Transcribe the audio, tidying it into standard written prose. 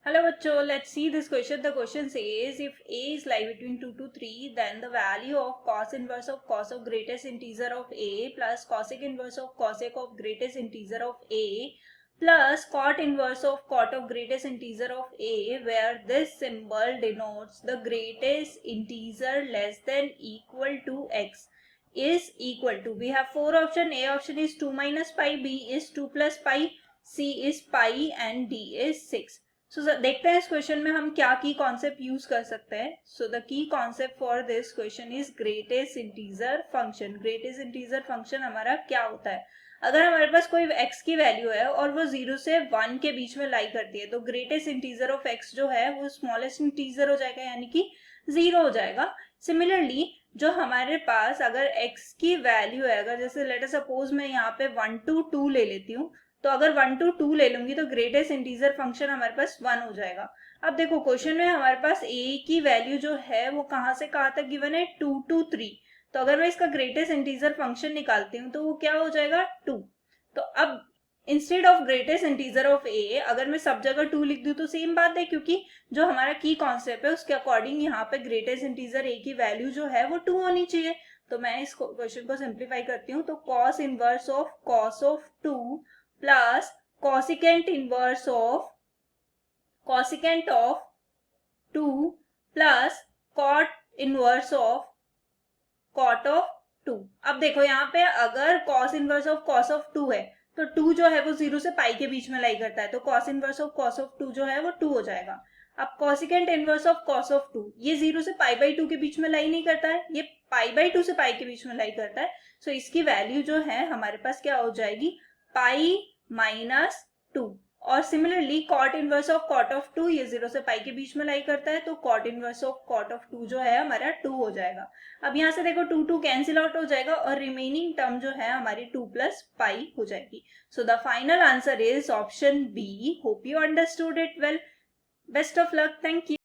Hello bachcho, let's see this question. The question says if a is lie between 2 to 3, then the value of cos inverse of cos of greatest integer of a plus cosec inverse of cosec of greatest integer of a plus cot inverse of cot of greatest integer of a, where this symbol denotes the greatest integer less than equal to x, is equal to. We have four options. A option is 2 minus pi, B is 2 plus pi, C is pi and D is 6. सो देखते हैं इस question में हम क्या की concept use कर सकते हैं. So the key concept for this question is greatest integer function. Greatest integer function हमारा क्या होता है? अगर हमारे पास कोई x की वैल्यू है और वो 0 से 1 के बीच में लाई करती है, तो ग्रेटेस्ट इंटीजर ऑफ x जो है वो स्मॉलेस्ट इंटीजर हो जाएगा, यानी कि 0 हो जाएगा. सिमिलरली जो हमारे पास अगर x की वैल्यू है, अगर जैसे लेट अस सपोज मैं यहाँ पे 1 to 2 ले लेती हूँ, तो अगर 1 to 2 ले लूंगी तो ग्रेटेस्ट इंटीजर फंक्शन हमारे पास 1 हो जाएगा. अब देखो क्वेश्चन में हमारे पास a की वैल्यू जो है वो कहाँ से कहाँ तक गिवन है, 2 to 3. तो अगर मैं इसका ग्रेटेस्ट इंटीजर फंक्शन निकालती हूँ तो वो क्या हो जाएगा, 2. तो अब instead of greatest integer of a अगर मैं सब जगह 2 लिख दूँ तो सेम बात है, क्योंकि जो हमारा की कॉन्सेप्ट है उसके अकॉर्डिंग यहाँ पे ग्रेटेस्ट इंटीजर a की वैल्यू जो है वो 2 होनी चाहिए. तो मैं इस क्वेश्चन को सिंप्लीफाई करती हूँ. तो cos inverse of cos of 2 plus cosecant inverse of cosecant of 2 plus cot inverse of cot of 2. अब देखो यहाँ पे अगर cos inverse of cos of 2 है तो 2 जो है वो 0 से पाई के बीच में लाई करता है, तो cos inverse of cos of 2 जो है वो 2 हो जाएगा. अब cosecant inverse of cos of 2 ये 0 से पाई बाई 2 के बीच में लाई नहीं करता है, ये पाई बाई 2 से पाई के बीच में लाई करता है. सो इसकी वैल्यू जो है हमारे पास क्या हो जाएगी, पाई माइनस 2. और similarly cot inverse of cot of 2 ये 0 से पाई के बीच में लाई करता है, तो cot inverse of cot of 2 जो है हमारा 2 हो जाएगा. अब यहाँ से देखो 2 2 कैंसिल आउट हो जाएगा और रिमेनिंग टर्म जो है हमारी 2 प्लस पाई हो जाएगी. So the final answer is option B. Hope you understood it well. Best of luck. Thank you.